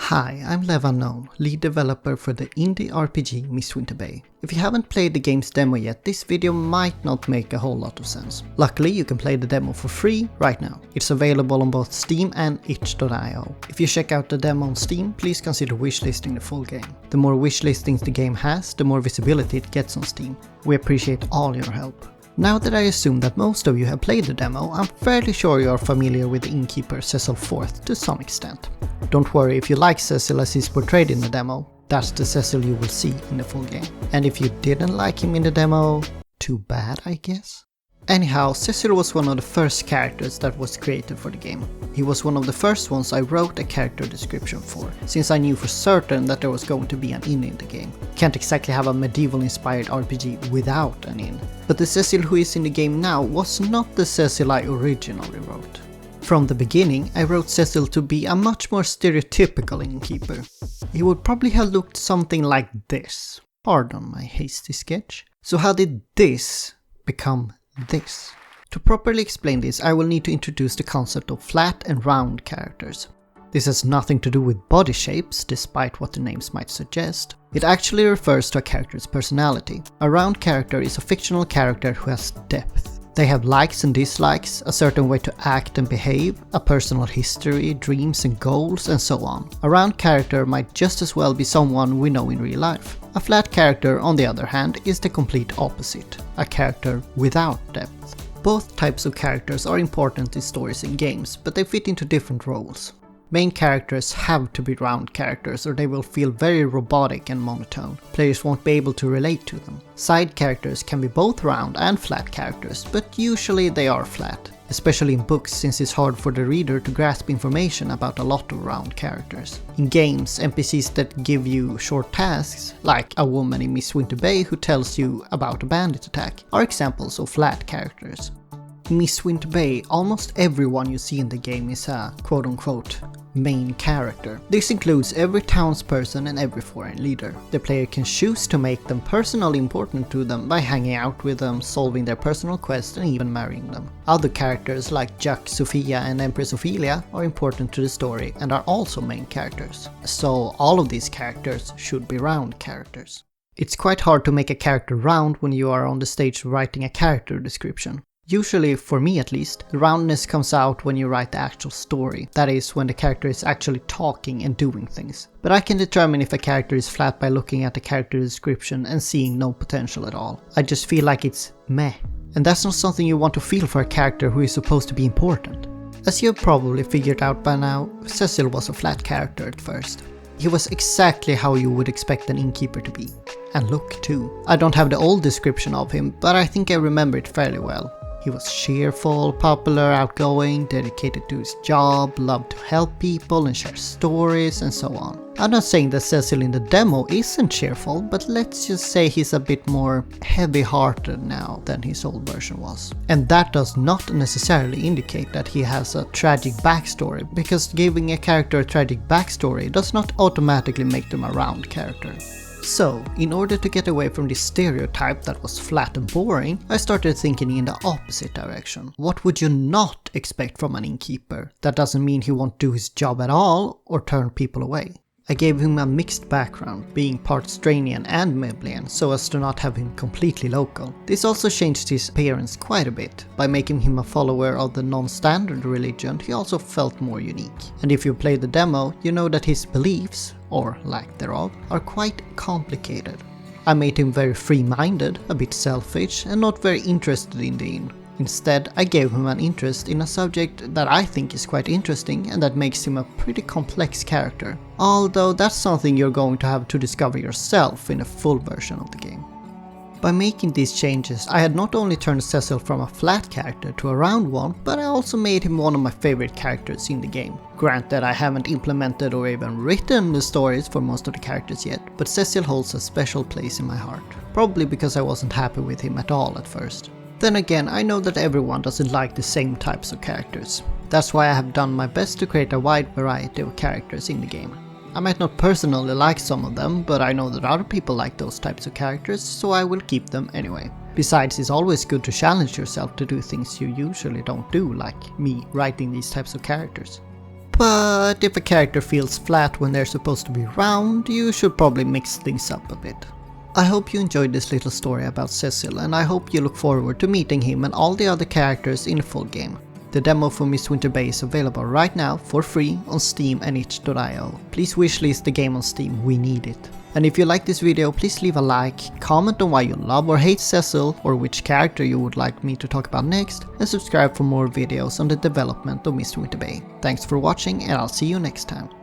Hi, I'm LevUNknown, lead developer for the indie RPG Mistwinter Bay. If you haven't played the game's demo yet, this video might not make a whole lot of sense. Luckily, you can play the demo for free right now. It's available on both Steam and itch.io. If you check out the demo on Steam, please consider wishlisting the full game. The more wishlistings the game has, the more visibility it gets on Steam. We appreciate all your help. Now that I assume that most of you have played the demo, I'm fairly sure you are familiar with the innkeeper Cecil IV to some extent. Don't worry if you like Cecil as he's portrayed in the demo, that's the Cecil you will see in the full game. And if you didn't like him in the demo, too bad I guess? Anyhow, Cecil was one of the first characters that was created for the game. He was one of the first ones I wrote a character description for, since I knew for certain that there was going to be an inn in the game. Can't exactly have a medieval inspired RPG without an inn. But the Cecil who is in the game now was not the Cecil I originally wrote. From the beginning, I wrote Cecil to be a much more stereotypical innkeeper. He would probably have looked something like this. Pardon my hasty sketch. So how did this become this? To properly explain this, I will need to introduce the concept of flat and round characters. This has nothing to do with body shapes, despite what the names might suggest. It actually refers to a character's personality. A round character is a fictional character who has depth. They have likes and dislikes, a certain way to act and behave, a personal history, dreams and goals, and so on. A round character might just as well be someone we know in real life. A flat character, on the other hand, is the complete opposite, a character without depth. Both types of characters are important in stories and games, but they fit into different roles. Main characters have to be round characters or they will feel very robotic and monotone. Players won't be able to relate to them. Side characters can be both round and flat characters, but usually they are flat. Especially in books, since it's hard for the reader to grasp information about a lot of round characters. In games, NPCs that give you short tasks, like a woman in Mistwinter Bay who tells you about a bandit attack, are examples of flat characters. In Mistwinter Bay, almost everyone you see in the game is a quote-unquote main character. This includes every townsperson and every foreign leader. The player can choose to make them personally important to them by hanging out with them, solving their personal quests and even marrying them. Other characters like Jack, Sophia and Empress Ophelia are important to the story and are also main characters. So all of these characters should be round characters. It's quite hard to make a character round when you are on the stage writing a character description. Usually, for me at least, the roundness comes out when you write the actual story, that is, when the character is actually talking and doing things. But I can determine if a character is flat by looking at the character description and seeing no potential at all. I just feel like it's meh. And that's not something you want to feel for a character who is supposed to be important. As you have probably figured out by now, Cecil was a flat character at first. He was exactly how you would expect an innkeeper to be. And look too. I don't have the old description of him, but I think I remember it fairly well. He was cheerful, popular, outgoing, dedicated to his job, loved to help people and share stories and so on. I'm not saying that Cecil in the demo isn't cheerful, but let's just say he's a bit more heavy-hearted now than his old version was. And that does not necessarily indicate that he has a tragic backstory, because giving a character a tragic backstory does not automatically make them a round character. So, in order to get away from this stereotype that was flat and boring, I started thinking in the opposite direction. What would you not expect from an innkeeper? That doesn't mean he won't do his job at all or turn people away. I gave him a mixed background, being part Stranian and Meblian, so as to not have him completely local. This also changed his appearance quite a bit. By making him a follower of the non-standard religion, he also felt more unique. And if you played the demo, you know that his beliefs, or lack thereof, are quite complicated. I made him very free-minded, a bit selfish, and not very interested in the inn. Instead, I gave him an interest in a subject that I think is quite interesting and that makes him a pretty complex character. Although that's something you're going to have to discover yourself in a full version of the game. By making these changes, I had not only turned Cecil from a flat character to a round one, but I also made him one of my favorite characters in the game. Granted, I haven't implemented or even written the stories for most of the characters yet, but Cecil holds a special place in my heart. Probably because I wasn't happy with him at all at first. Then again, I know that everyone doesn't like the same types of characters. That's why I have done my best to create a wide variety of characters in the game. I might not personally like some of them, but I know that other people like those types of characters, so I will keep them anyway. Besides, it's always good to challenge yourself to do things you usually don't do, like me writing these types of characters. but if a character feels flat when they're supposed to be round, you should probably mix things up a bit. I hope you enjoyed this little story about Cecil, and I hope you look forward to meeting him and all the other characters in the full game. The demo for Mistwinter Bay is available right now for free on Steam and itch.io. Please wishlist the game on Steam, we need it. And if you like this video, please leave a like, comment on why you love or hate Cecil or which character you would like me to talk about next, and subscribe for more videos on the development of Mistwinter Bay. Thanks for watching, and I'll see you next time.